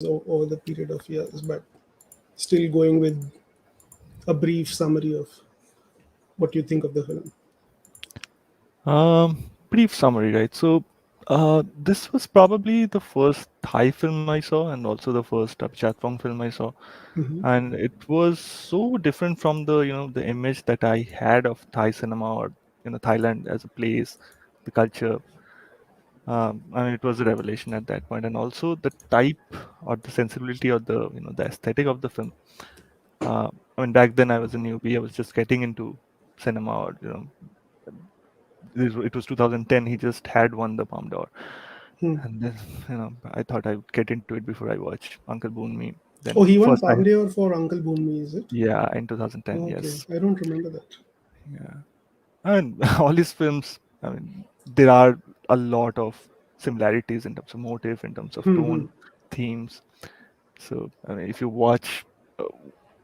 over the period of years, but still going with a brief summary of what you think of the film. Brief summary, right? So, this was probably the first Thai film I saw, and also the first Apichatpong film I saw, Hmm. and it was so different from the image that I had of Thai cinema or Thailand as a place, the culture. I mean, it was a revelation at that point, and also the type or the sensibility or the aesthetic of the film. I mean, back then I was a newbie. I was just getting into cinema, or it was 2010. He just had won the Palme d'Or, Hmm. and then I thought I would get into it before I watch Uncle Boon Me. Oh, Then he won first I Palm d'Or for Uncle Boonmi, is it? yeah, in 2010, Okay, yes, I don't remember that. yeah, and all his films. I mean, there are a lot of similarities in terms of motive, in terms of Hmm. tone, themes. So I mean, if you uh,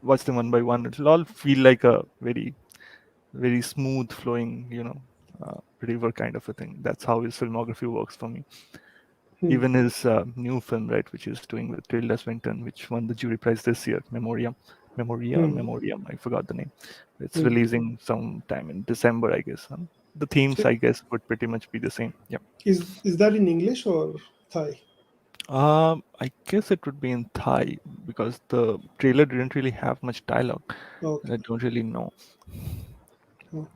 watch them one by one, it'll all feel like a very smooth flowing, river kind of a thing. That's how his filmography works for me. Hmm. Even his new film, right, which is doing with Tilda Swinton, which won the jury prize this year, Hmm. Memoriam, I forgot the name. It's Hmm. releasing sometime in December, I guess. The themes, So I guess, would pretty much be the same. Yeah. is that in English or Thai? I guess it would be in Thai because the trailer didn't really have much dialogue, and Okay. I don't really know. Oh.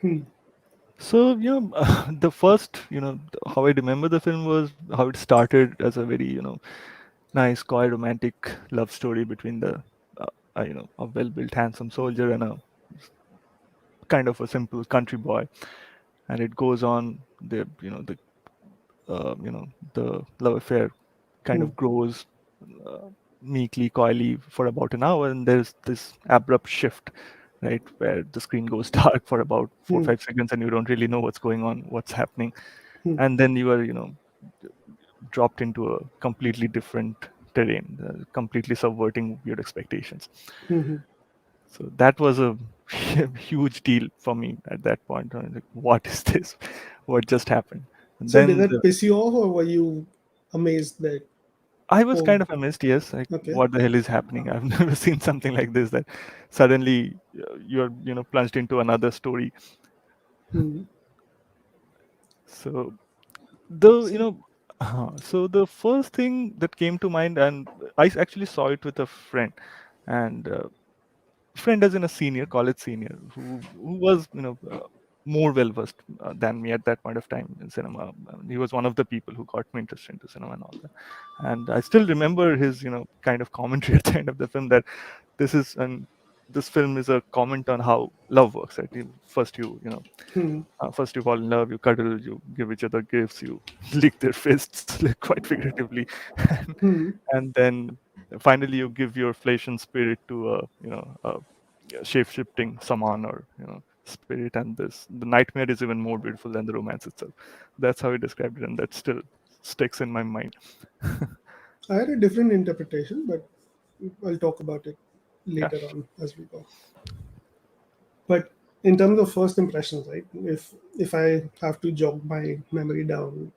Hmm. So the first, how I remember the film was how it started as a very, nice, coy, romantic love story between a well-built, handsome soldier and a kind of a simple country boy, and it goes on. Uh, you know, the love affair kind Hmm. of grows uh, meekly, coyly for about an hour, and there's this abrupt shift, right, where the screen goes dark for about four or Hmm. 5 seconds, and you don't really know what's going on, what's happening, Hmm. and then you are, dropped into a completely different terrain, completely subverting your expectations. Hmm. Hmm. So that was a huge deal for me at that point. I was like, what is this? What just happened? And So did then that piss you off, or were you amazed that, I was oh, kind of amazed, yes, like okay. what the hell is happening? I've never seen something like this that suddenly you're plunged into another story. Hmm. So the So, so the first thing that came to mind, and I actually saw it with a friend, and friend as in a senior, college senior, who was more well versed than me at that point of time in cinema. I mean, he was one of the people who got me interested into cinema and all that. And I still remember his kind of commentary at the end of the film that this is and this film is a comment on how love works. Right, hmm. first you fall in love, you cuddle, you give each other gifts, you lick their fists, like quite figuratively, and, Hmm. and then finally you give your flesh and spirit to a shape shifting saman or spirit, and this the nightmare is even more beautiful than the romance itself. That's how he described it, and that still sticks in my mind. I had a different interpretation, but I'll talk about it Yeah. later on as we go. But in terms of first impressions, right? If I have to jog my memory down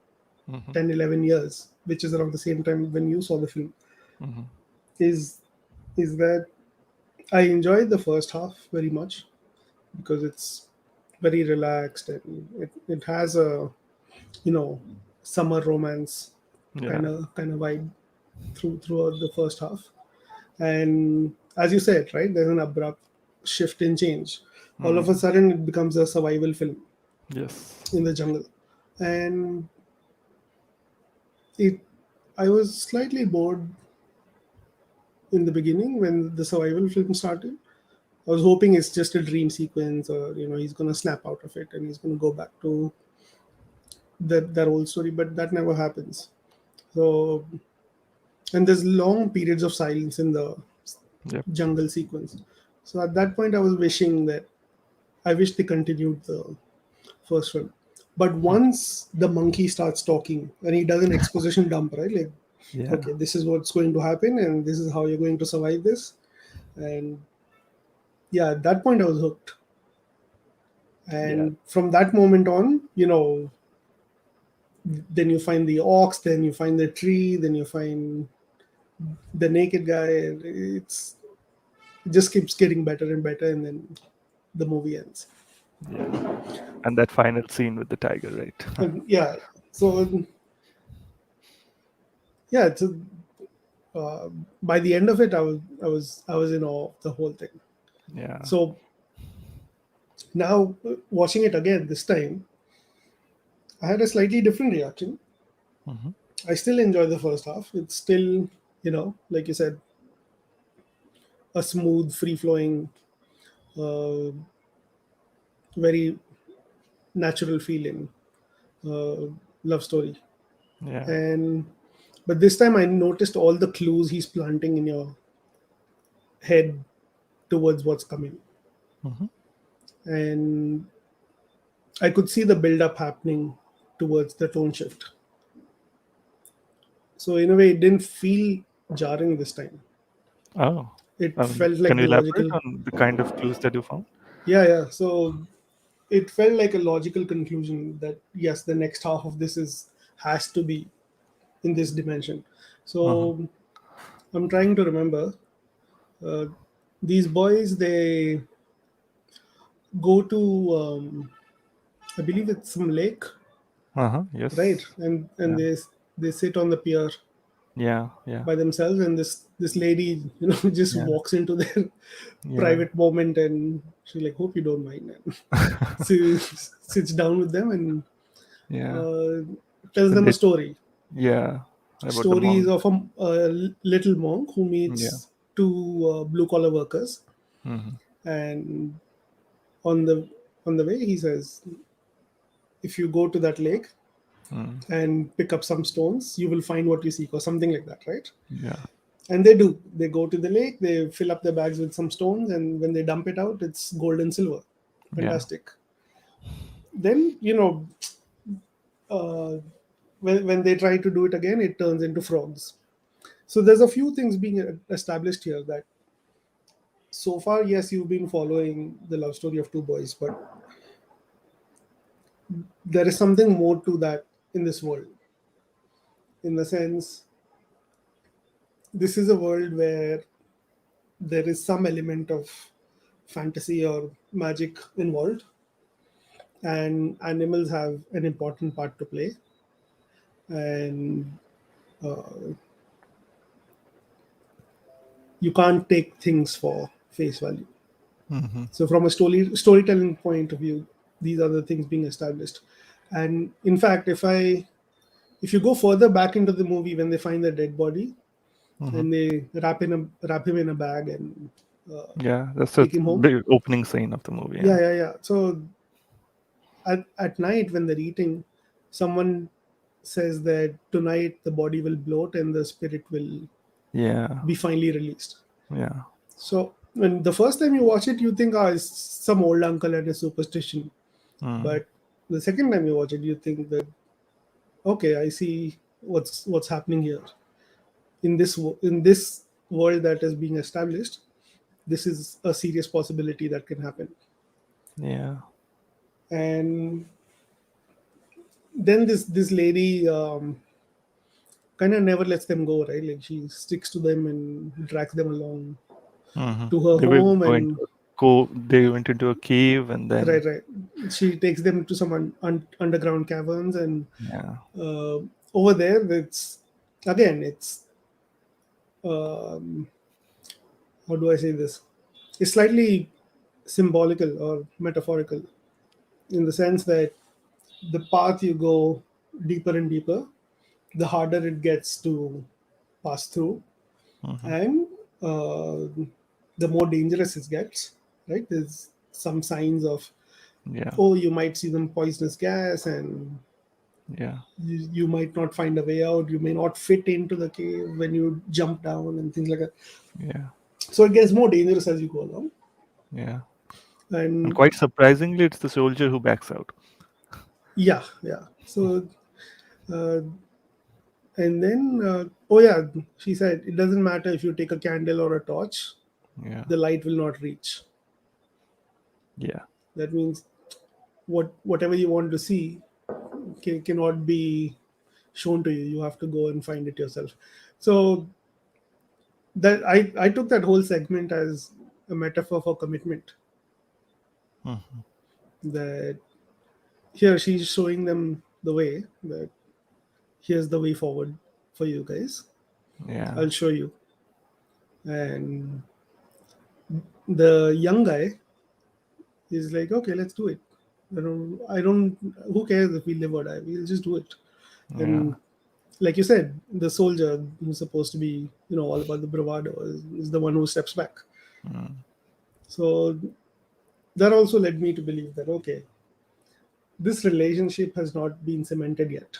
Hmm. 10, 11 years, which is around the same time when you saw the film, Hmm. is is that I enjoyed the first half very much because it's very relaxed and it has a, you know, summer romance Yeah. kind of vibe throughout the first half. And as you said, right, there's an abrupt shift in change. All of a Hmm. sudden it becomes a survival film Yes. in the jungle. And it I was slightly bored in the beginning when the survival film started. I was hoping it's just a dream sequence, or he's gonna snap out of it and he's gonna go back to that old story, but that never happens. So, and there's long periods of silence in the Yep. jungle sequence. So at that point, I wish they continued the first one. But once the monkey starts talking and he does an exposition dump, right? Like, Yeah. okay, this is what's going to happen and this is how you're going to survive this. And yeah, at that point I was hooked. Yeah. And from that moment on, then you find the ox, then you find the tree, then you find the naked guy. It just keeps getting better and better, and then the movie ends. Yeah. And that final scene with the tiger, right? And yeah, so yeah, uh, by the end of it, I was in awe of the whole thing. Yeah. So now watching it again this time, I had a slightly different reaction. Hmm. I still enjoy the first half. It's still, like you said, a smooth, free flowing, uh, very natural feeling uh, love story. Yeah. And but this time I noticed all the clues he's planting in your head towards what's coming, Hmm. and I could see the build up happening towards the tone shift. So in a way, it didn't feel jarring this time. Oh, It felt can like you the elaborate logical. on the kind of clues that you found? Yeah, yeah. So it felt like a logical conclusion that yes, the next half of this is has to be in this dimension. Hmm. So I'm trying to remember. Uh, these boys, they go to, I believe it's some lake, Uh-huh. right? Yes. And Yeah. they sit on the pier Yeah. Yeah. by themselves, and this lady, just Yeah. walks into their Yeah. private moment, and she's like, "Hope you don't mind," and she sits down with them and Yeah. uh, tells And them a they, story. yeah, about the Stories monk. of a little monk who Yeah. meets two blue collar workers, Hmm. and on the way he says, if you go to that lake Mm. and pick up some stones, you will find what you seek, or something like that, right? Yeah. And they do. They go to the lake, they fill up their bags with some stones, and when they dump it out, it's gold and silver. Yeah. Fantastic. Then, uh, when they try to do it again, it turns into frogs. So there's a few things being established here that so far, yes, you've been following the love story of two boys, but there is something more to that in this world. In the sense, this is a world where there is some element of fantasy or magic involved, and animals have an important part to play. And uh, you can't take things for face value. Hmm. So, from a storytelling point of view, these are the things being established. And in fact, if you go further back into the movie, when they find the dead body Hmm. and they wrap him in a bag and uh, Yeah, that's a take him home. big opening scene of the movie. Yeah, Yeah. yeah, yeah. So at night when they're eating, someone says that tonight the body will bloat and the spirit will Yeah. be finally released. Yeah. So when the first time you watch it, you think, it's some old uncle and a superstition. Mm. But the second time you watch it, you think that, okay, I see what's happening here in this world that is being established. This is a serious possibility that can happen. Yeah. And then this lady, kind of never lets them go, right? Like she sticks to them and drags them along Hmm. to her They were home, going and to go. They went into a cave, and then right, right. She takes them to some underground caverns, and yeah. uh, over there, it's um, how do I say this? It's slightly symbolical or metaphorical in the sense that the path you go deeper and deeper, the harder it gets to pass through, Hmm. and uh, the more dangerous it gets, right? There's some signs of, Yeah. oh, you might see some poisonous gas, and Yeah. you might not find a way out. You may not fit into the cave when you jump down and things like that. Yeah. So it gets more dangerous as you go along. Yeah. And And quite surprisingly, it's the soldier who backs out. yeah, yeah. So uh, and then, oh yeah, she said it doesn't matter if you take a candle or a torch, Yeah. the light will not reach. Yeah. That means whatever you want to see, cannot be shown to you. You have to go and find it yourself. So that I took that whole segment as a metaphor for commitment. Mhm. That here she's showing them the way, that here's the way forward for you guys. Yeah. I'll show you. And the young guy is like, okay, let's do it. I don't, who cares if we live or die? We'll just do it. Yeah. And like you said, the soldier who's supposed to be, all about the bravado is the one who steps back. Mm. So that also led me to believe that, okay, this relationship has not been cemented yet.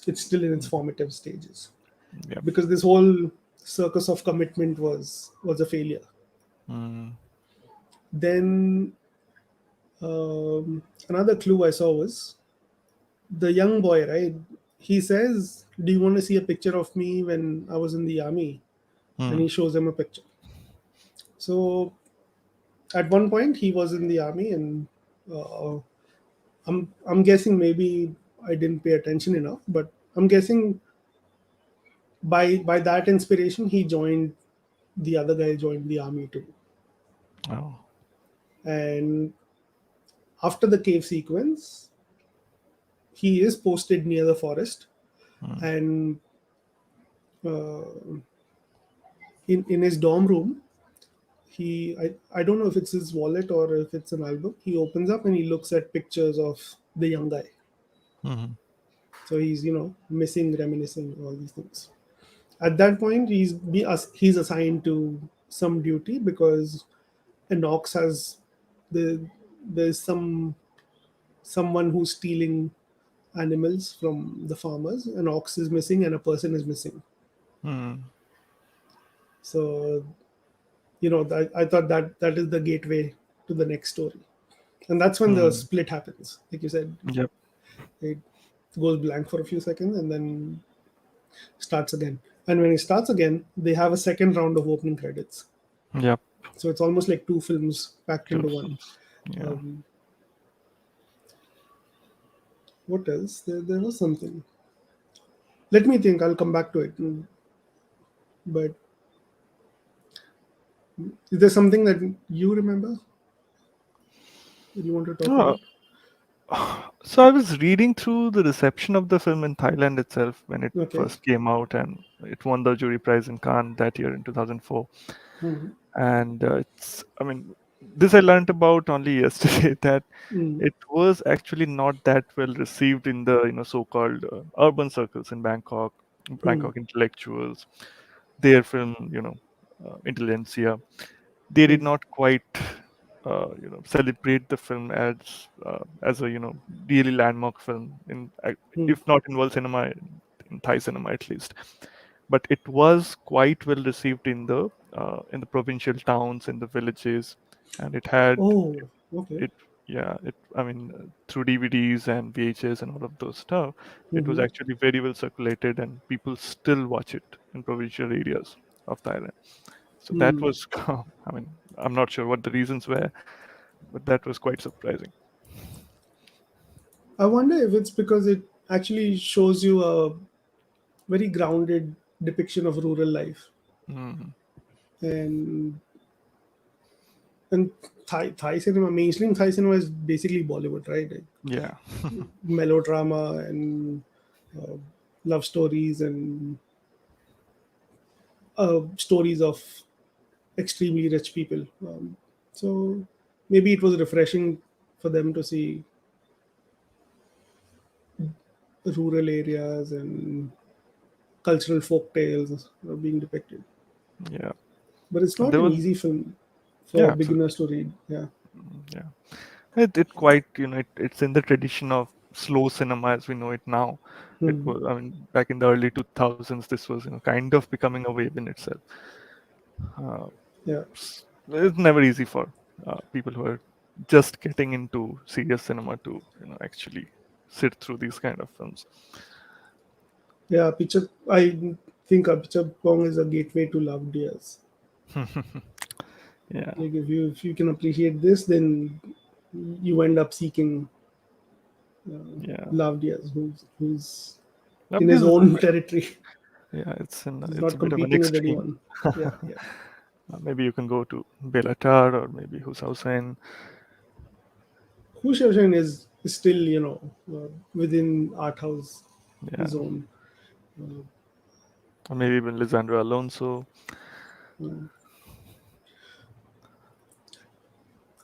It's still in its Mm. formative stages, Yep. because this whole circus of commitment was a failure. Mm. Then another clue I saw was the young boy, right? He says, "Do you want to see a picture of me when I was in the army?" And Mm. he shows him a picture. So at one point, he was in the army, and uh, I'm guessing maybe I didn't pay attention enough, but I'm guessing by that inspiration, he joined the other guy joined the army too. Oh. And after the cave sequence, he is posted near the forest, Mm. and uh, in his dorm room, I don't know if it's his wallet or if it's an album. He opens up and he looks at pictures of the young guy. Mhm. So he's missing, reminiscing, all these things. At that point, he's assigned to some duty, because an ox has there's someone who's stealing animals from the farmers. An ox is missing and a person is missing. Mm. So I thought that is the gateway to the next story, and that's when the Mm. split happens. Like you said, Yep. it goes blank for a few seconds and then starts again. And when it starts again, they have a second round of opening credits. Yep. So it's almost like two films packed Two into one. films. Yeah. Um, what else? There was something. Let me think. I'll come back to it. But is there something that you remember that you want to talk Oh, about? so I was reading through the reception of the film in Thailand itself when it Okay. first came out, and it won the jury prize in Cannes that year in 2004. Mm-hmm. And I mean, this I learned about only yesterday that Mm. it was actually not that well received in the so-called urban circles in Bangkok, Mm. Bangkok intellectuals, their film, intelligentsia. They did Mm. not quite celebrate the film as a really landmark film Mm. if not in world cinema, in Thai cinema at least. But it was quite well received in the provincial towns, in the villages, and it had Oh, okay. it yeah it I mean through DVDs and VHS and all of those stuff. It was Mm-hmm. actually very well circulated, and people still watch it in provincial areas of Thailand. So that Mm. was, I mean, I'm not sure what the reasons were, but that was quite surprising. I wonder if it's because it actually shows you a very grounded depiction of rural life. Mm, and and Thai cinema, mainstream Thai cinema is basically Bollywood, right? Like yeah. melodrama and uh, love stories and stories of extremely rich people. So maybe it was refreshing for them to see rural areas and cultural folk tales being depicted. Yeah. But it's And not there an was, easy film yeah, for beginners absolutely. to read. Yeah. Yeah. It quite, it's in the tradition of slow cinema as we know it now. It Hmm. was, I mean, back in the early 2000s, this was, kind of becoming a wave in itself. Uh, Yeah. it's never easy for people who are just getting into serious cinema to, actually sit through these kind of films. Yeah. Picture. I think Apichatpong is a gateway to love dears. Yeah. Like if you can appreciate this, then you end up seeking Yeah. loved, yes, who's in Nobody his is own territory. yeah, it's an He's it's a not bit of an competing with extreme. anyone. Yeah, yeah. Maybe you can go to Belatar or maybe Hussein. Hu Shaosheng is still, within art house Yeah, zone. Uh, or maybe even Lisandro Alonso.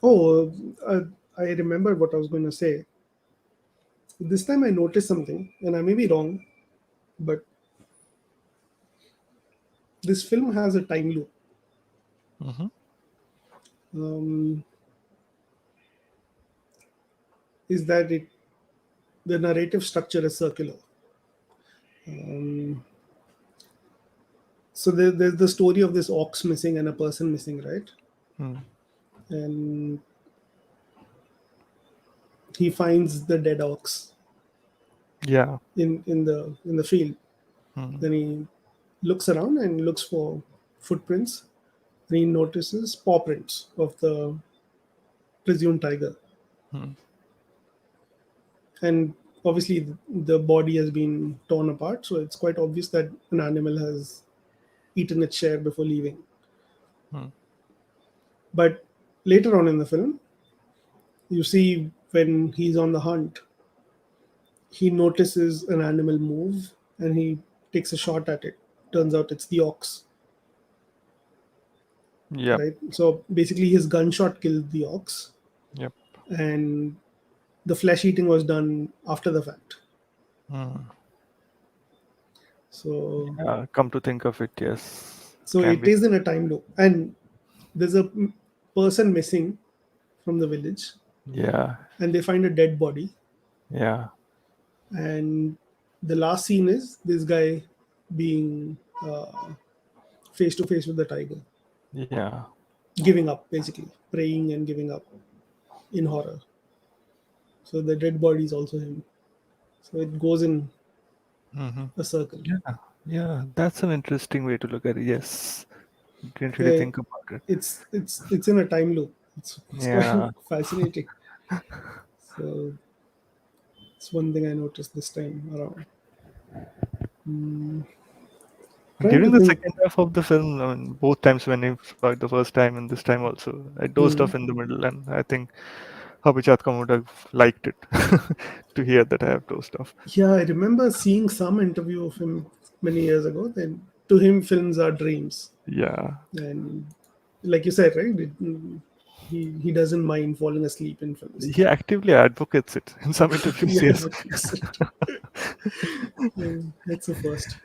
oh, I remember what I was going to say. This time I noticed something, and I may be wrong, but this film has a time loop. Hmm. Um, is that it? The narrative structure is circular. Um, so there's the story of this ox missing and a person missing, right? Mm. And he finds the dead ox Yeah. in the field. Mm. Then he looks around and looks for footprints. And he notices paw prints of the presumed tiger, Mm. and obviously the body has been torn apart, so it's quite obvious that an animal has eaten its share before leaving. Mm. But later on in the film, you see when he's on the hunt, he notices an animal move and he takes a shot at it. Turns out it's the ox, Yep. right? So basically, his gunshot killed the ox, Yep. and the flesh eating was done after the fact. Mm. So, Come to think of it, yes, so can it be. is in a time loop, and there's a person missing from the village, Yeah. and they find a dead body, Yeah. and the last scene is this guy being face to face with the tiger, Yeah. giving up, basically praying and giving up in horror. So the dead body is also him. So it goes in Hmm. a circle. Yeah. Yeah. That's an interesting way to look at it. Yes. Didn't really Yeah, think about it. it's in a time loop. It's quite Yeah. fascinating. So it's one thing I noticed this time around. Trying to During the think. second half of the film, I mean, both times when I saw it the first time and this time also, I dozed Hmm. off in the middle, and I think Apichatpong would have liked it to hear that I have dozed off. Yeah, I remember seeing some interview of him many years ago. Then to him, films are dreams, Yeah, and like you said, right? He doesn't mind falling asleep in films. he actively advocates it in some interviews. He Yes. advocates it. That's the first.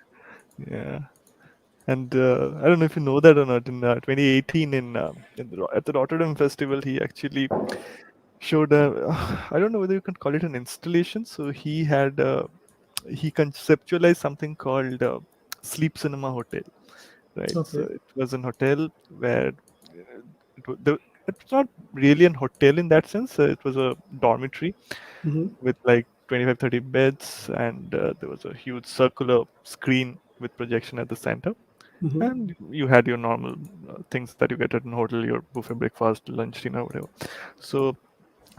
Yeah, and I don't know if you know that or not. In 2018, at the Rotterdam Festival, he actually showed a. I don't know whether you can call it an installation. So he conceptualized something called Sleep Cinema Hotel, right? So Okay. it was an hotel where it's not really an hotel in that sense. It was a dormitory Mm-hmm. with like 25, 30 beds, and there was a huge circular screen with projection at the center. Mm-hmm. And you had your normal things that you get at an hotel, your buffet breakfast, lunch, dinner, whatever. So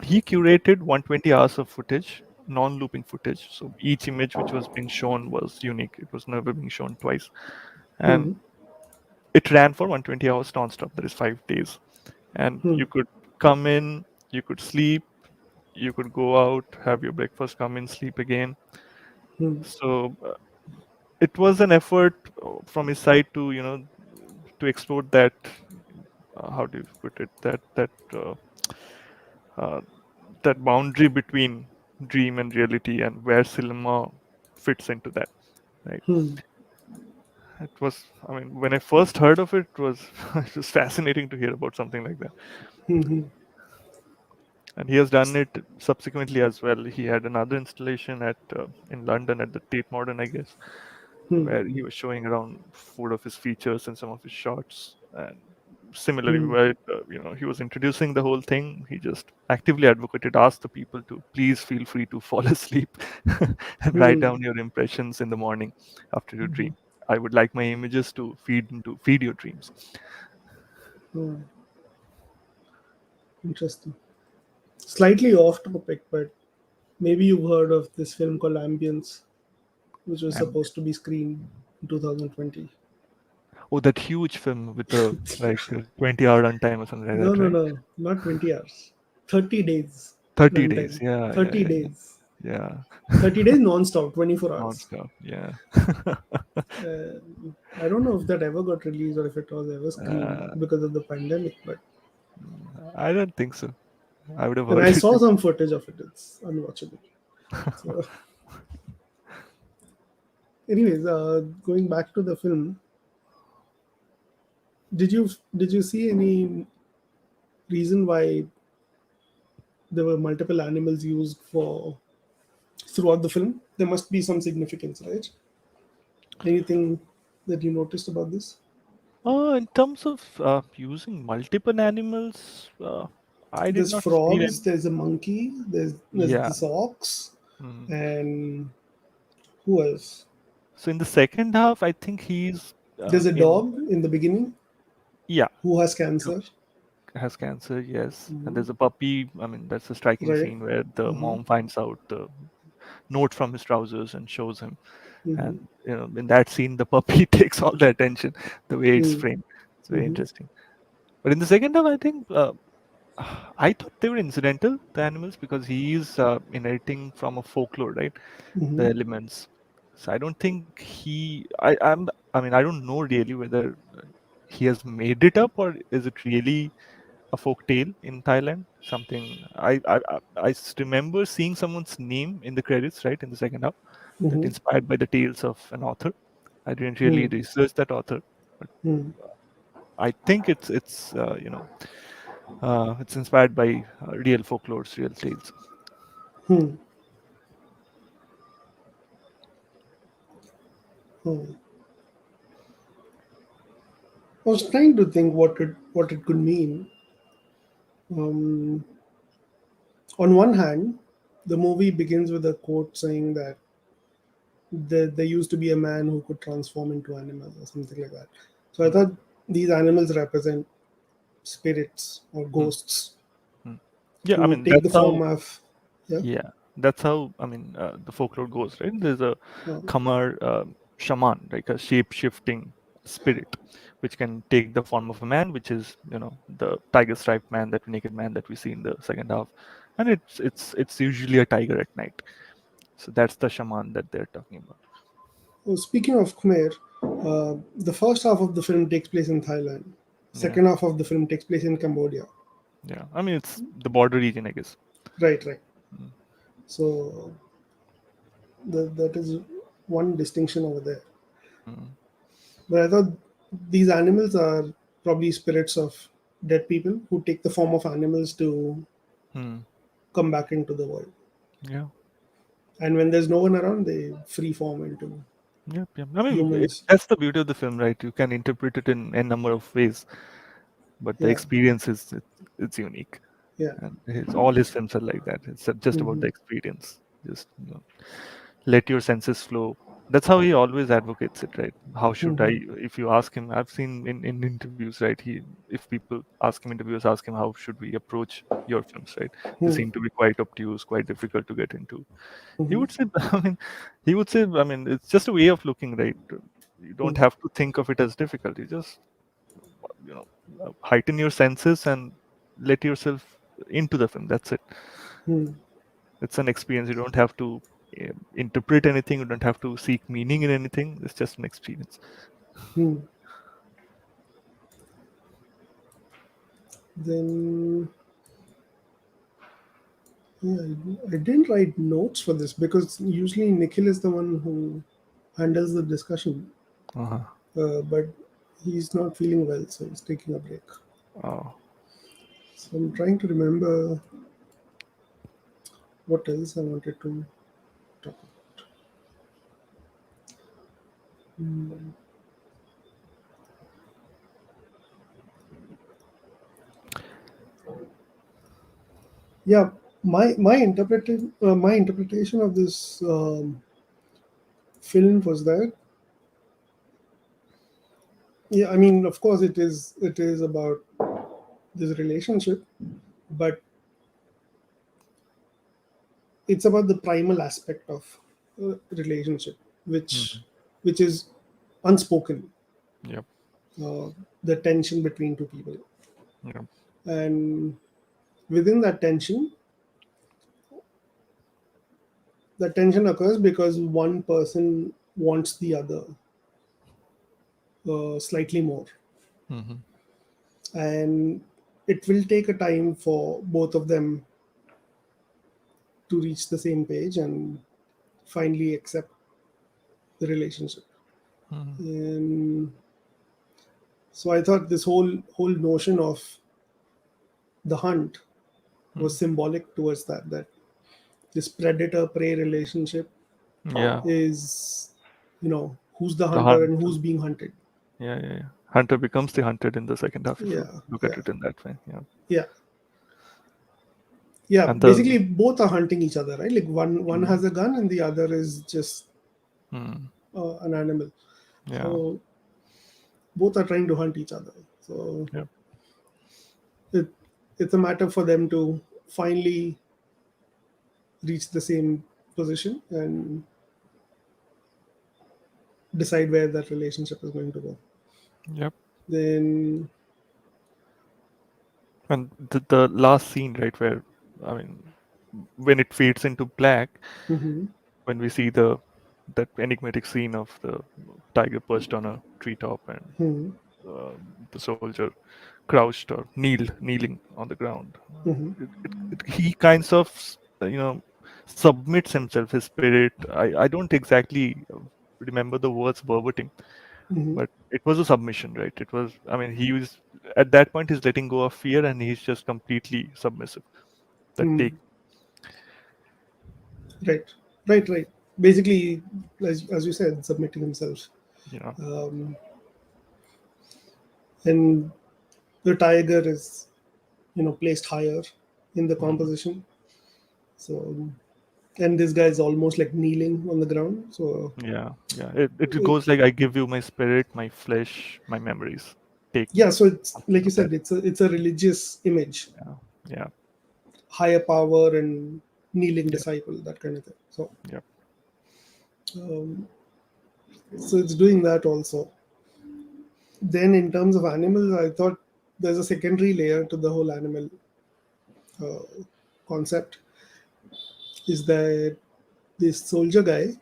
he curated 120 hours of footage, non-looping footage. So each image which was being shown was unique. It was never being shown twice. And Mm-hmm. it ran for 120 hours non-stop. That is 5 days. And you could come in, you could sleep, you could go out, have your breakfast, come in, sleep again. Mm-hmm. So it was an effort from his side to, to explore that. How do you put it? Uh, that boundary between dream and reality, and where cinema fits into that. Right. Hmm. It was. I mean, when I first heard of it, it was it was fascinating to hear about something like that. Hmm. And he has done it subsequently as well. He had another installation at in London at the Tate Modern, I guess, Hmm. where he was showing around four of his features and some of his shots. And similarly, Hmm. where he was introducing the whole thing, he just actively advocated, asked the people to please feel free to fall asleep and write Hmm. down your impressions in the morning after you dream. I would like my images to feed your dreams. Hmm. Interesting. Slightly off topic, but Maybe you've heard of this film called Ambience, which was And supposed to be screened in 2020. oh, that huge film with the like 20-hour runtime or something like No, that, no, right? no, not 20 hours. 30 days 30 days. runtime. Yeah, yeah, 30 yeah, yeah. days. Yeah. 30 days non-stop, 24 hours. Non-stop. Yeah. Uh, I don't know if that ever got released or if it was ever screened uh, because of the pandemic, but I don't think so. I would have and heard I it. saw some footage of it. It's unwatchable. So, anyways, going back to the film, did you see any reason why there were multiple animals used for throughout the film? There must be some significance, right? Anything that you noticed about this? In terms of using multiple animals, I did There's not feel frogs, any. there's a monkey, there's Yeah. this ox, Mm. and who else? So in the second half, I think he's There's a in. dog in the beginning Yeah. who has cancer. Has cancer, yes. And Mhm. there's a puppy. I mean, that's a striking Right. scene where the Mm-hmm. mom finds out the note from his trousers and shows him. Mm-hmm. And in that scene, the puppy takes all the attention. The way it's framed, it's very Mm-hmm. interesting. But in the second half, I think I thought they were incidental, the animals, because he is inheriting from a folklore, right? The Mm-hmm. elements. So I don't think I mean, I don't know really whether he has made it up or is it really a folk tale in Thailand. Something I remember seeing someone's name in the credits, right, in the second half, that Mm-hmm. inspired by the tales of an author. I didn't really Mm-hmm. research that author, but Mm-hmm. I think it's inspired by real folklores, real tales. Hmm. Hmm. I was trying to think what it could mean. Um, on one hand, the movie begins with a quote saying that there used to be a man who could transform into animals or something like that. So I Hmm, thought these animals represent spirits or hmm, ghosts hmm. Yeah, I who mean take that's the how. form of, yeah. Yeah, that's how I mean the folklore goes, right? There's a uh, Khamar shaman, like a shape-shifting spirit, which can take the form of a man, which is the tiger-striped man, that naked man that we see in the second half, and it's usually a tiger at night. So that's the shaman that they're talking about. Speaking of Khmer, the first half of the film takes place in Thailand. Yeah, Second half of the film takes place in Cambodia. yeah. I mean it's the border region, I guess. Right, right. Mm, So that is one distinction over there. mm, But I thought these animals are probably spirits of dead people who take the form of animals to mm. come back into the world. Yeah. And when there's no one around, they free form into Yep, yep. I mean, humans. that's the beauty of the film, right? You can interpret it in a number of ways, but the Yeah, experience it's unique. yeah. And all his films are like that. It's just about Hmm. the experience. Just let your senses flow. That's how he always advocates it, right? How should I? Hmm. If you ask him, I've seen in interviews, right? If people ask him, interviewers ask him, how should we approach your films, right? They Hmm. seem to be quite obtuse, quite difficult to get into. He Hmm. would say, I mean, he would say, I mean, it's just a way of looking, right? You don't Hmm. have to think of it as difficult. You just you know heighten your senses and let yourself into the film. That's it. Hmm. It's an experience. You don't have to interpret anything. You don't have to seek meaning in anything. It's just an experience. Hmm. Then, yeah, I didn't write notes for this because usually Nikhil is the one who handles the discussion. Uh-huh. But he's not feeling well, so he's taking a break. Oh. So I'm trying to remember what else I wanted to talk about. Hmm. Yeah, my interpretation of this film was that, yeah, I mean, of course, it is about this relationship, but it's about the primal aspect of relationship, Mhm. which is unspoken, Yep. uh, the tension between two people, Yep. and within that tension occurs because one person wants the other slightly more, Mhm. and it will take a time for both of them to reach the same page and finally accept the relationship. Mhm. And so I thought this whole notion of the hunt was Mhm. symbolic towards that this predator prey relationship Yeah. is, who's the The hunter hunt. and who's being hunted. Yeah, yeah, yeah. Hunter becomes the hunted in the second half if you Yeah, look at yeah, it in that way. Yeah. yeah, yeah. And the Basically, both are hunting each other, right? Like one mm, has a gun and the other is just mm, an animal. yeah. So both are trying to hunt each other. So Yep. it, it's a matter for them to finally reach the same position and decide where that relationship is going to go. Yep. Then, And the last scene, right, where I mean when it fades into black, hmm when we see the that enigmatic scene of the tiger perched on a treetop and hmm uh, the soldier crouched or kneeling on the ground. hmm He kinds of submits himself, his spirit. I don't exactly remember the words verbatim, hmm but it was a submission, right? It was. I mean, he was at that point. He's letting go of fear, and he's just completely submissive. That take. right, right. Basically, as you said, submitting himself. Yeah. Um, and the tiger is, placed higher in the Mm. composition. So, and this guy is almost like kneeling on the ground. So, Yeah. Yeah. It it, goes like, I give you my spirit, my flesh, my memories. Take yeah. me. So it's Something like you of that. said, it's a religious image, Yeah. Yeah. higher power and kneeling Yeah. disciple, that kind of thing. So, Yeah. um, so it's doing that also. Then, in terms of animals, I thought there's a secondary layer to the whole animal uh, concept. Is that this soldier guy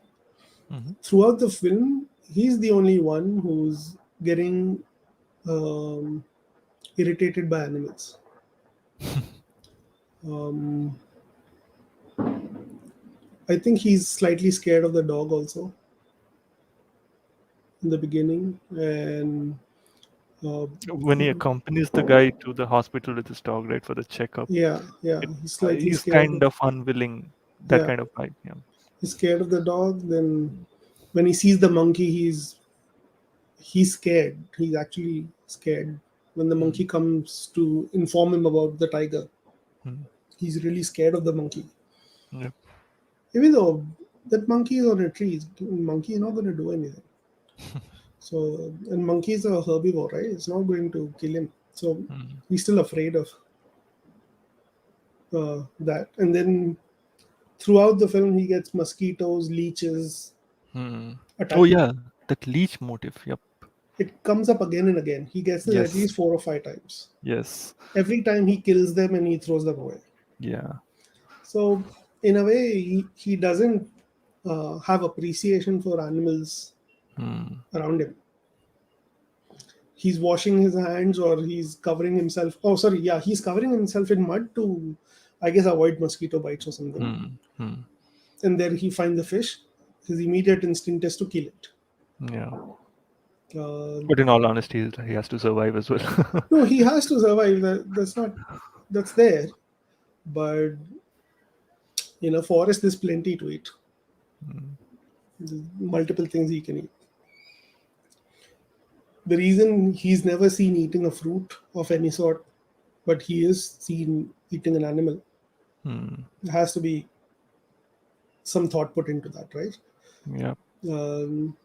Hmm. throughout the film, he's the only one who's getting um, irritated by animals. Um, I think he's slightly scared of the dog also in the beginning, and uh, When he accompanies the guy to the hospital with his dog, right, for the checkup, yeah, it, he's slightly he's scared kind of of unwilling, that yeah, kind of vibe. Yeah. he's scared of the dog. Then when he sees the monkey, he's scared. He's actually scared when the monkey Mm. comes to inform him about the tiger. Mm. He's really scared of the monkey, Yep. even though that monkey is on a tree. Monkey is not going to do anything. So, and monkey is a herbivore, right? It's not going to kill him. So Mm. he's still afraid of that. And then throughout the film, he gets mosquitoes, leeches Mm. Oh attacking yeah, him. that leech motive. Yep. It comes up again and again. He gets it at Yes. least 4 or 5 times. Yes. Every time he kills them and he throws them away. Yeah. So, in a way, he doesn't have appreciation for animals Mm. around him. He's washing his hands or he's covering himself. Oh, sorry, yeah, he's covering himself in mud to, I guess, avoid mosquito bites or something. Mm. Mm. And there he finds the fish. His immediate instinct is to kill it. Yeah. Uh, But in all honesty, he has to survive as well. no, he has to survive. That's not, that's there. But in a forest, there's plenty to eat. Mm. There's multiple things he can eat. The reason he's never seen eating a fruit of any sort, but he is seen eating an animal, Mm. there has to be some thought put into that, right? Yeah. Um,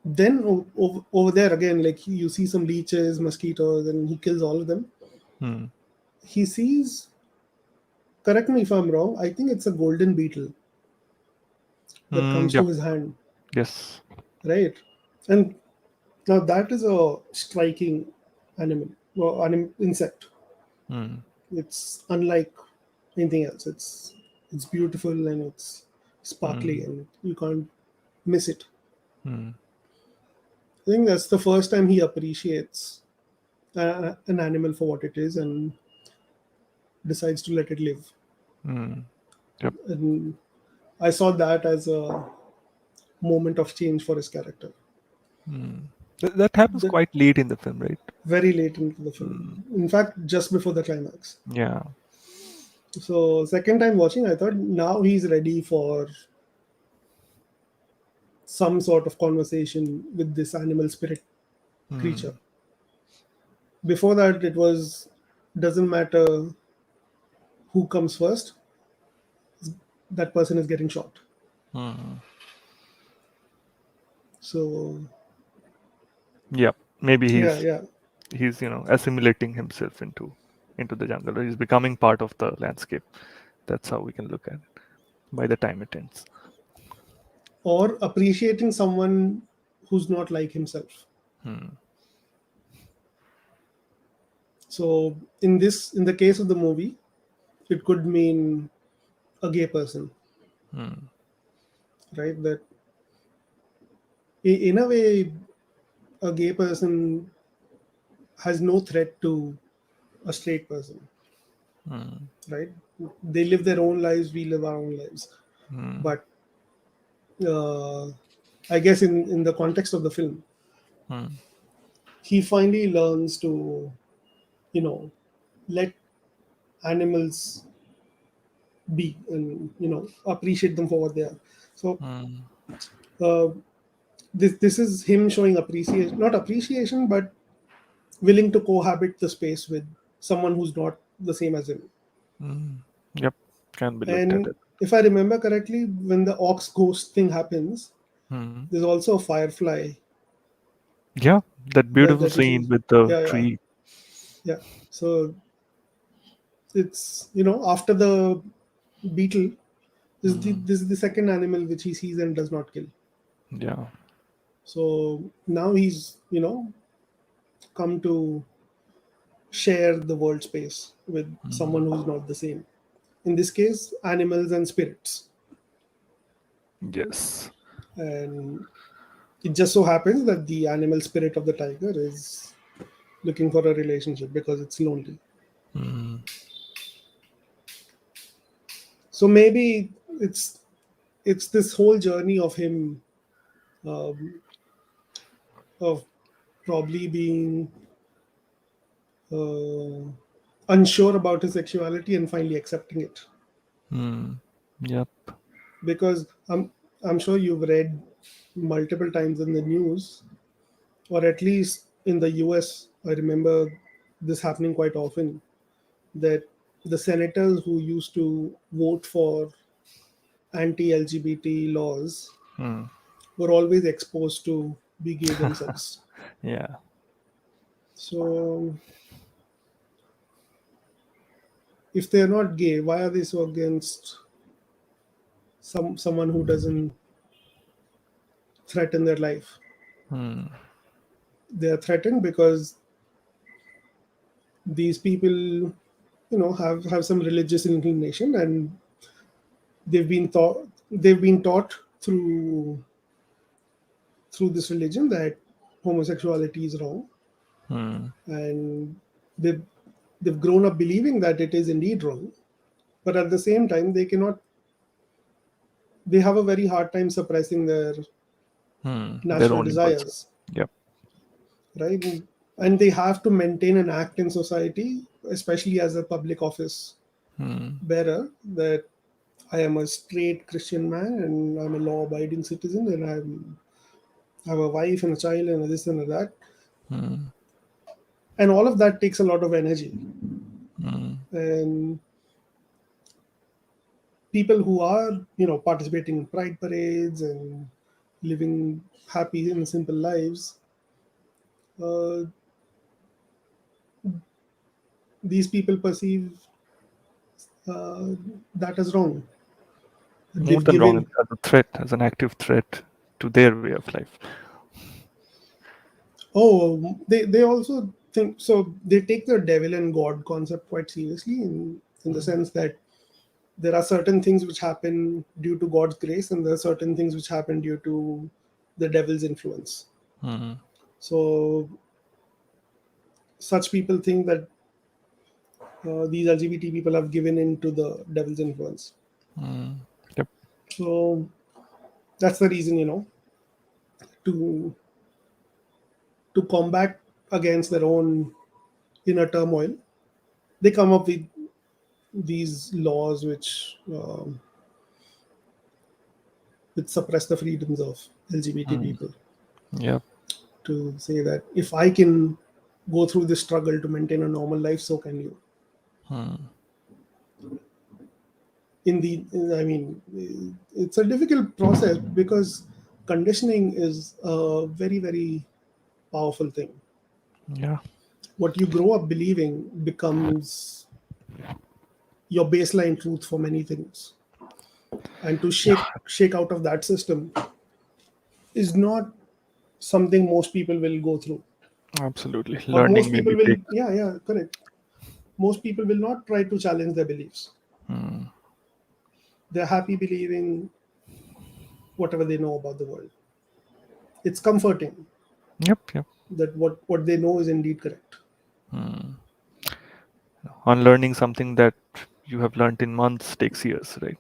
then over there again, like you see some leeches, mosquitoes, and he kills all of them. Mm. He sees correct me if I'm wrong, I think it's a golden beetle that comes Yep. to his hand, Yes. right? And now that is a striking animal, or insect. Mm. It's unlike anything else. It's beautiful and it's sparkly, Mm. and you can't miss it. Mm. I think that's the first time he appreciates an animal for what it is and decides to let it live. Mm. Yep. And I saw that as a moment of change for his character. Mm. That happens The, quite late in the film, right? very late into the Mm. film. In fact, just before the climax. Yeah. So second time watching, I thought now he's ready for some sort of conversation with this animal spirit creature. Mm. Before that, it was doesn't matter who comes first, that person is getting shot. Mm. So Yep. Maybe yeah, he's yeah. he's assimilating himself into the jungle, or he's becoming part of the landscape. That's how we can look at it by the time it ends. Or appreciating someone who's not like himself. Hmm. So in the case of the movie, it could mean a gay person, Hmm. right? That in a way, a gay person has no threat to a straight person, Hmm. right? They live their own lives, we live our own lives. Hmm. But uh, I guess in the context of the film, Hmm. he finally learns to, you know, let animals be and appreciate them for what they are. So Hmm. uh, this is him showing appreciation, not appreciation, but willing to cohabit the space with someone who's not the same as him. Hmm. Yep. Can be looked at And it. if I remember correctly, when the ox ghost thing happens, Hmm. there's also a firefly Yeah. That that, beautiful that he scene sees. with the Yeah, yeah, tree. yeah. So it's after the beetle, Hmm. this is the second animal which he sees and does not kill. Yeah. So now he's come to share the world space with Hmm. someone who's not the same. In this case, animals and spirits. Yes. And it just so happens that the animal spirit of the tiger is looking for a relationship because it's lonely. Hmm. So maybe it's it's this whole journey of him, um, of probably being uh, unsure about his sexuality and finally accepting it. Hmm. Yep. Because I'm sure you've read multiple times in the news, or at least in the US, I remember this happening quite often, that the senators who used to vote for anti-LGBT laws Hmm. were always exposed to be gay themselves. Yeah. So if they're not gay, why are they so against someone who doesn't threaten their life? Hmm. They are threatened because these people, have some religious inclination, and they've been taught through this religion that homosexuality is wrong, Hmm. and they've they've grown up believing that it is indeed wrong. But at the same time, they have a very hard time suppressing their Hmm. Their natural own impulses. desires, Yep. right? And they have to maintain an act in society, especially as a public office Hmm. bearer, that I am a straight Christian man and I'm a law-abiding citizen and I have a wife and a child and this and that. Hmm. And all of that takes a lot of energy. Hmm. And people who are, participating in pride parades and living happy and simple lives, uh, these people perceive uh, that is wrong. More They've than wrong, given. it's as a threat, as an active threat to their way of life. Oh, they also think so. They take the devil and God concept quite seriously in the Mm. sense that there are certain things which happen due to God's grace, and there are certain things which happen due to the devil's influence. Mm. So such people think that these LGBT people have given in to the devil's influence. Mm. Yep. So that's the reason, to combat against their own inner turmoil, they come up with these laws which suppress the freedoms of LGBT Mm. people. Yep. To say that if I can go through this struggle to maintain a normal life, so can you. Mm. I mean, it's a difficult process because conditioning is a very, very powerful thing. Yeah. What you grow up believing becomes your baseline truth for many things, and to shake out of that system is not something most people will go through, Absolutely. or most Learning people maybe will, takes. yeah, correct, most people will not try to challenge their beliefs. Mm. They're happy believing whatever they know about the world. It's comforting Yep. Yep. that what they know is indeed correct. Mm. Unlearning something that you have learned in months takes years, right?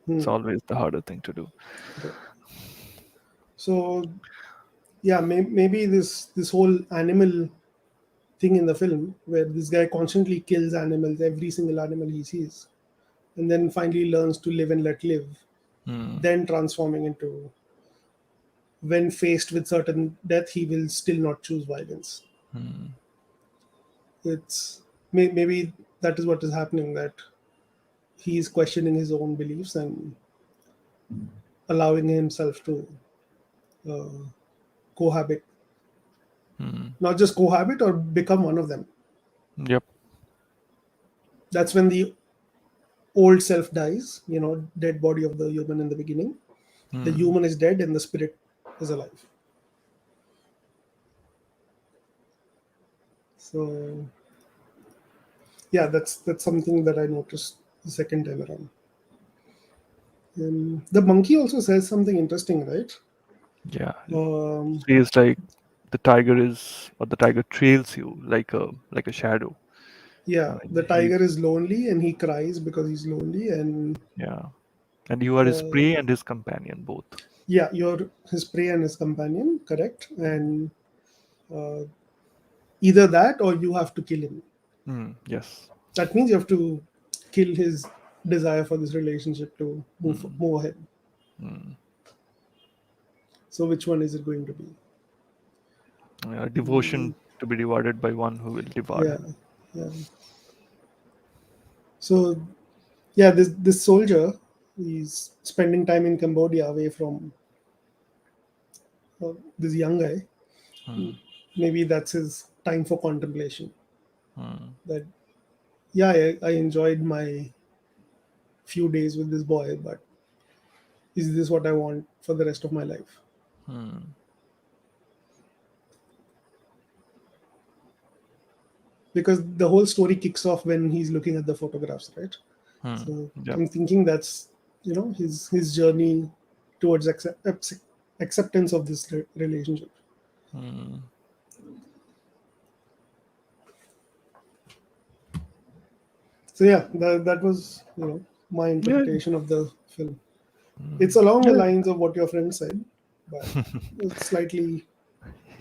It's Hmm, always the harder thing to do. correct. So yeah, maybe this whole animal thing in the film where this guy constantly kills animals, every single animal he sees, and then finally learns to live and let live, Mm. then transforming into, when faced with certain death, he will still not choose violence. Mm. It's maybe that is what is happening, that he is questioning his own beliefs and allowing himself to uh, cohabit, Mm. not just cohabit or become one of them. Yep. That's when the old self dies, dead body of the human in the beginning. The Mm. human is dead and the spirit is alive. So yeah, that's something that I noticed the second time around. The monkey also says something interesting, right? Yeah. um, Feels like the tiger is, or the tiger trails you like a shadow. I yeah, the mean, tiger is lonely and he cries because he's lonely, and yeah, and you are his uh, prey and his companion both. yeah, you're his prey and his companion, correct. And uh, either that or you have to kill him. Yes. That means you have to kill his desire for this relationship to Mm. move ahead. Mm. So which one is it going to be? Devotion to be rewarded by one who will devour Yeah, him. yeah. So yeah, this soldier, he's spending time in Cambodia away from this young guy. Mm. Maybe that's his time for contemplation. Mm. That yeah, I enjoyed my few days with this boy, but is this what I want for the rest of my life? Mm. Because the whole story kicks off when he's looking at the photographs, right? Mm. So Yep. I'm thinking that's his journey towards acceptance of this relationship. Mm. So yeah, that was my Yeah. interpretation of the film. It's Mm. along the Yeah. lines of what your friend said, but it's slightly.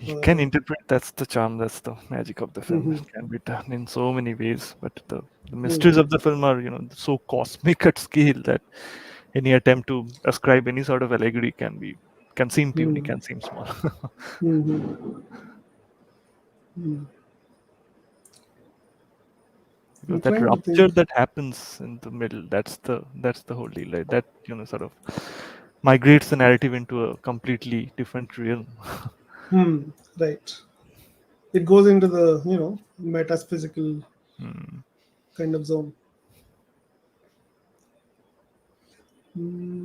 You can Uh, interpret. That's the charm. That's the magic of the film. mhm, It can be done in so many ways, but the mysteries mhm, of the film are, so cosmic at scale that any attempt to ascribe any sort of allegory can seem puny, mhm, can seem small. mhm, mhm. Because I'm that trying to rupture think. that happens in the middle, that's the whole deal. Like that, sort of migrates the narrative into a completely different realm. Right. It goes into the metaphysical Hmm. kind of zone.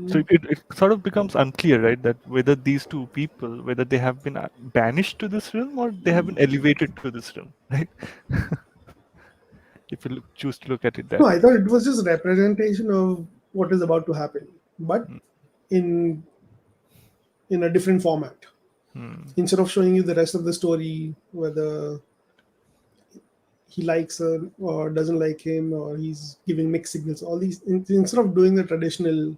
So Mm, it sort of becomes unclear, right, that whether these two people, whether they have been banished to this realm or they have been elevated to this realm, right? If you choose to look at it no, that I way. thought it was just representation of what is about to happen, but Mm, in in a different format. mm, Instead of showing you the rest of the story, whether he likes her or doesn't like him, or he's giving mixed signals, all these, instead of doing the traditional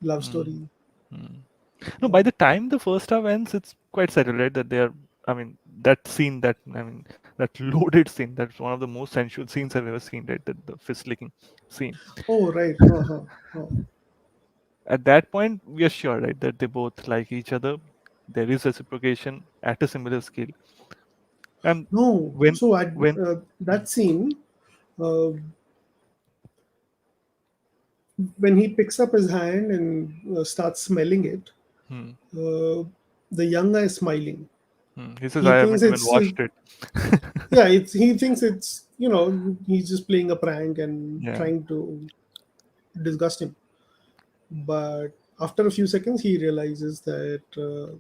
love mm, story. mm. No, by the time the first half ends, it's quite settled, right? That they are, I mean, that scene, that loaded scene, that's one of the most sensual scenes I've ever seen, right? The fist licking scene. Oh, right. Uh-huh. Oh. At that point, we are sure, right, that they both like each other. There is reciprocation at a similar scale. And No, when, so at when, hmm, that scene, uh, when he picks up his hand and starts smelling it, hmm, uh, the young guy is smiling. he says, He I thinks haven't even it's watched it. yeah, it's he thinks it's he's just playing a prank and Yeah. trying to disgust him. But after a few seconds, he realizes that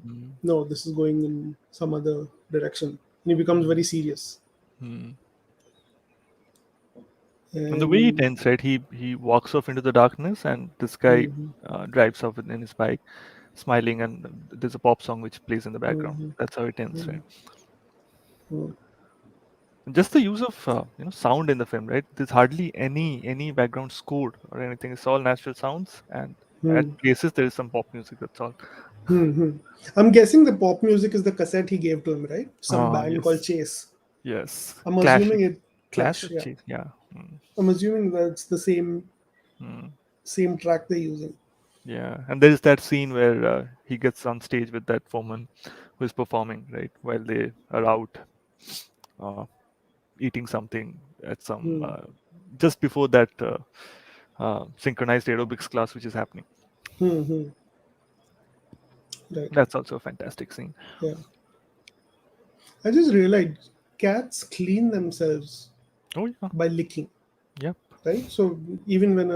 Hmm, no, this is going in some other direction, and he becomes hmm, very serious. hmm. And the way it And ends, right? He walks off into the darkness, and this guy mhm, drives off in his bike, smiling, and there's a pop song which plays in the background. mhm, That's how it ends, mhm, right? mhm, And just the use of sound in the film, right? There's hardly any background score or anything. It's all natural sounds, and at mhm, places there is some pop music. That's all. mhm. I'm guessing the pop music is the cassette he gave to him, right? Some Ah, band called yes, Chase. yes. I'm Clash, assuming it Clash Clash. or Yeah, Cheese? Yeah. Mm, I'm assuming that's the mm. same track they're using. Yeah, and there is that scene where he gets on stage with that woman who is performing, right, while they are out uh, eating something at some Hmm. just before that synchronized aerobics class, which is happening. Hmm. Hmm. Right. That's also a fantastic scene. Yeah. I just realized cats clean themselves Oh yeah, by licking, yep. right? So even when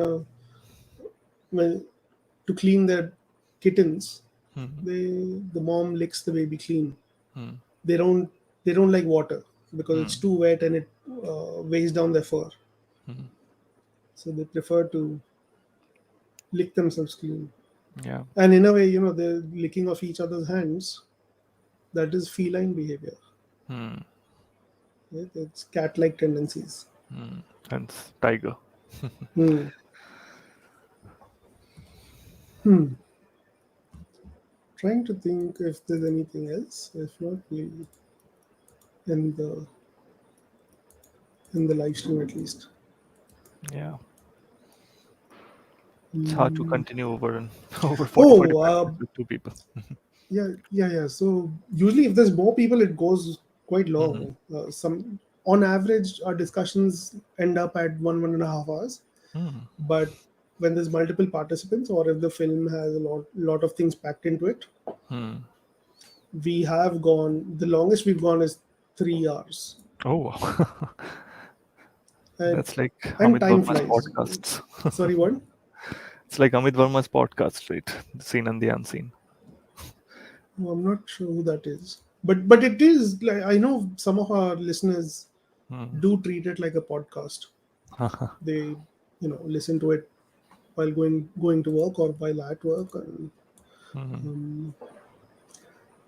to clean their kittens, Hmm, the mom licks the baby clean. hmm, They don't they don't like water because it's hmm, too wet and it weighs down their fur. hmm. So they prefer to lick themselves clean. Yeah. And in a way, the licking of each other's hands, that is feline behavior. Hmm, Right? It's cat-like tendencies. hmm. Hence tiger. Hmm. Hmm. Trying to think if there's anything else. If not, we end the live stream at least. Yeah, it's hard to Hmm. continue over and over 40 Oh, 45 minutes with two people. yeah, yeah, yeah. So usually, if there's more people, it goes quite Hmm, long. Some, on average, our discussions end up at 1.5 hours. hmm, But when there's multiple participants, or if the film has a lot of things packed into it, hmm. we have gone. The longest we've gone is 3 hours, Oh, wow. and That's like and Amit time Verma's flies. podcasts. Sorry, what? It's like Amit Verma's podcast, right? The seen and the unseen. Oh, I'm not sure who that is, but it is like I know some of our listeners Hmm. do treat it like a podcast. They listen to it while going to work or while at work. And Hmm. um,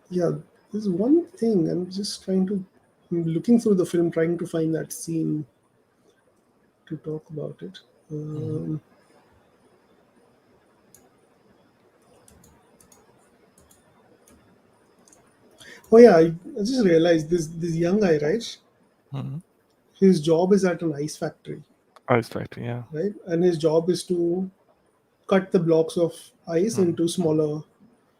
yeah, there's one thing I'm looking through the film trying to find that scene to talk about it. Hmm. um, oh yeah, I just realized this young guy, right? Hmm. His job is at an ice factory, Ice Factory, yeah. right? And his job is to cut the blocks of ice Hmm. into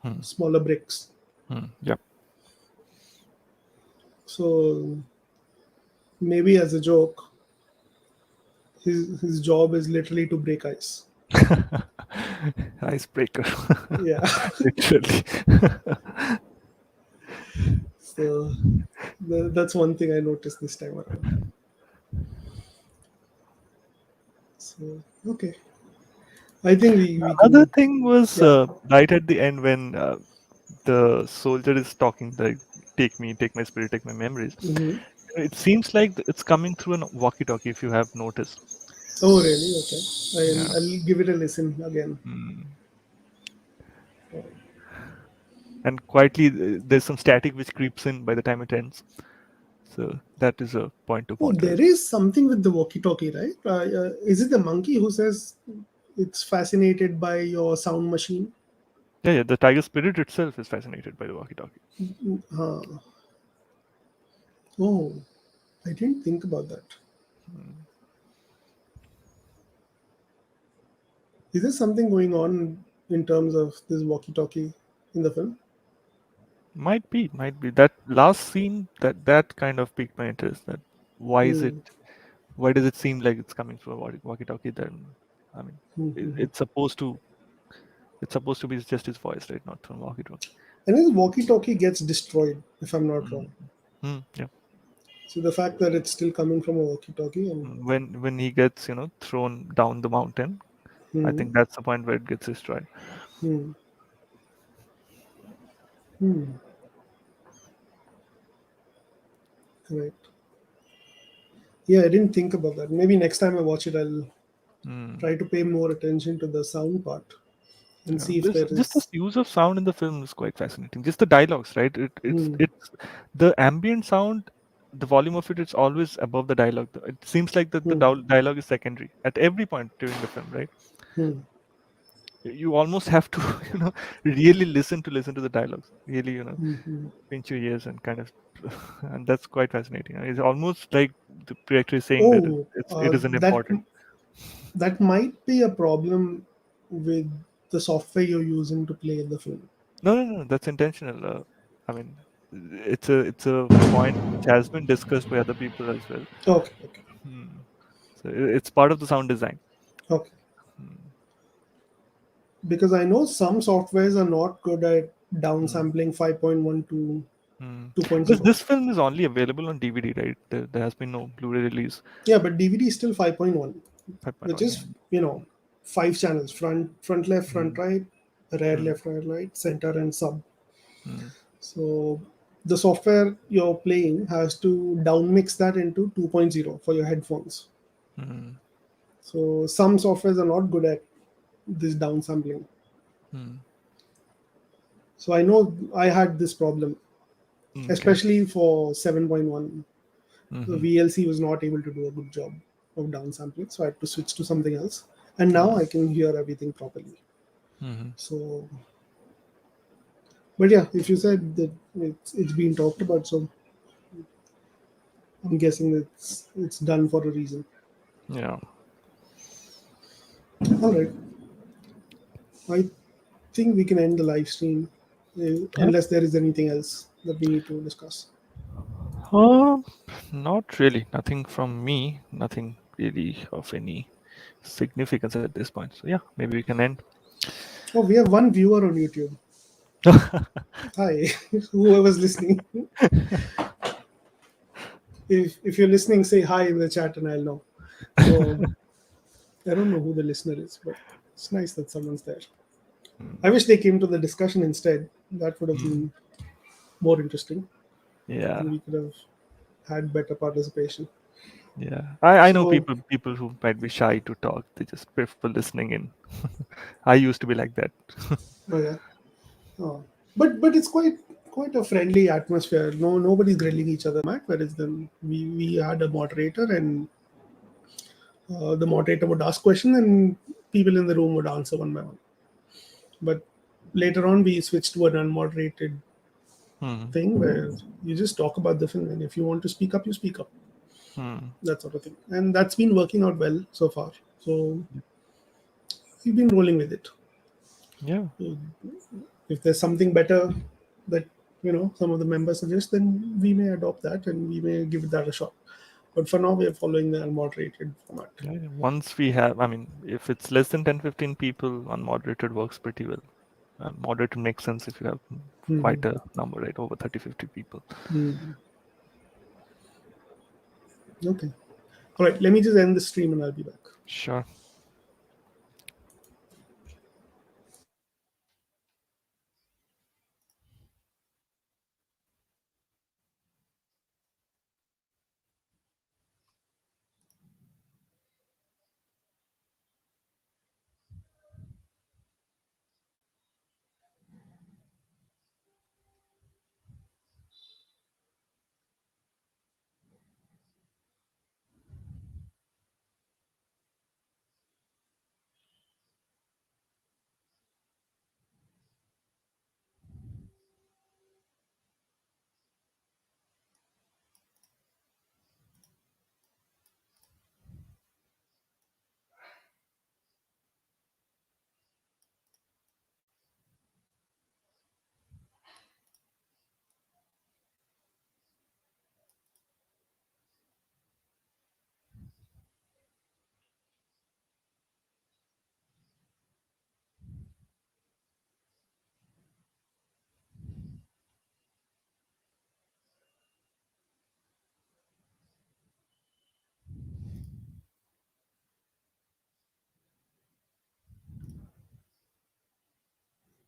Hmm. smaller bricks. Hmm. Yep. So maybe as a joke, his job is literally to break ice. Icebreaker. Yeah. Literally. So that's one thing I noticed this time around. So okay, I think we Other can. thing was Yeah. right at the end when the soldier is talking, like, take me, take my spirit, take my memories. Hmm. It seems like it's coming through a walkie-talkie, if you have noticed. Oh, really? Okay. Yeah. I'll give it a listen again. Mm. And quietly, there's some static which creeps in by the time it ends. So that is a point to Oh, ponder there as well. is something with the walkie-talkie, right? Is it the monkey who says it's fascinated by your sound machine? Yeah, yeah. The tiger spirit itself is fascinated by the walkie-talkie. Uh, oh, I didn't think about that. Mm. Is there something going on in terms of this walkie-talkie in the film? Might be, might be. That last scene, that kind of piqued my interest. That why is it? Hmm. Why does it seem like it's coming through a walkie-talkie? Then, I mean, Hmm, it, hmm, hmm. it's supposed to it's supposed to be just his voice, right? Not through a walkie-talkie. And his walkie-talkie gets destroyed, if I'm not Mm. wrong. Yeah. So the fact that it's still coming from a walkie-talkie and When he gets thrown down the mountain, I hmm, think that's the point where it gets destroyed. hmm, hmm, correct. Yeah, I didn't think about that. Maybe next time I watch it, I'll Mm. try to pay more attention to the sound part and Yeah, see if this there just this is. use of sound in the film is quite fascinating. Just the dialogues, right? Hmm, It's the ambient sound, the volume of it is always above the dialogue. It seems like the hmm, dialogue is secondary at every point during the film, right? hmm, You almost have to, really listen to the dialogues. Really, hmm, hmm. pinch your ears and kind of, and that's quite fascinating. It's almost like the director is saying that Oh, it isn't that important. that might be a problem with the software you're using to play the film. No, no, no, that's intentional. I mean, it's a point which has been discussed by other people as well. Okay, okay, Hmm. So it's part of the sound design. okay. Hmm. Because I know some softwares are not good at Hmm. downsampling 5.1 to Hmm. This 2.0. this film is only available on DVD, right? There has been no Blu-ray release. Yeah, but DVD is still 5.1, which 5.1, is, yeah. five channels: front left, front Hmm. right, rear Hmm. left, rear right, center, and sub. Hmm. So the software you're playing has to downmix that into 2.0 for your headphones. Hmm. So some softwares are not good at this downsampling. Hmm. So I know I had this problem, Okay. especially for 7.1. The Hmm. VLC was not able to do a good job of downsampling, so I had to switch to something else. And now Hmm. I can hear everything properly. Hmm. So, but yeah, if you said that it's been talked about, so I'm guessing it's done for a reason. Yeah. All right, I think we can end the live stream Yeah. unless there is anything else that we need to discuss. Uh, Not really. Nothing from me. Nothing really of any significance at this point. So yeah, maybe we can end. Oh, we have one viewer on YouTube. Hi, whoever's listening. If you're listening, say hi in the chat and I'll know. So I don't know who the listener is, but it's nice that someone's there. I Mm, wish they came to the discussion instead. That would have mm, been more interesting. I yeah, think we could have had better participation. yeah. I know So, people who might be shy to talk. They just prefer listening in. I used to be like that. oh yeah, oh. But it's quite a friendly atmosphere. No, nobody's grilling each other. Matt, whereas then we had a moderator and the moderator would ask question and people in the room would answer one by one. But later on, we switched to an unmoderated Hmm. thing where you just talk about the film, and if you want to speak up, you speak up, Hmm. that sort of thing. And that's been working out well so far. So we've been rolling with it. Yeah. If there's something better that some of the members suggest, then we may adopt that and we may give that a shot. But for now, we are following the unmoderated format. Yeah. Once we have, I mean, if it's less than 10-15 people, unmoderated works pretty well. Moderated makes sense if you have Hmm. quite a number, right? Over 30-50 people. Hmm. Okay. All right. Let me just end the stream and I'll be back. Sure.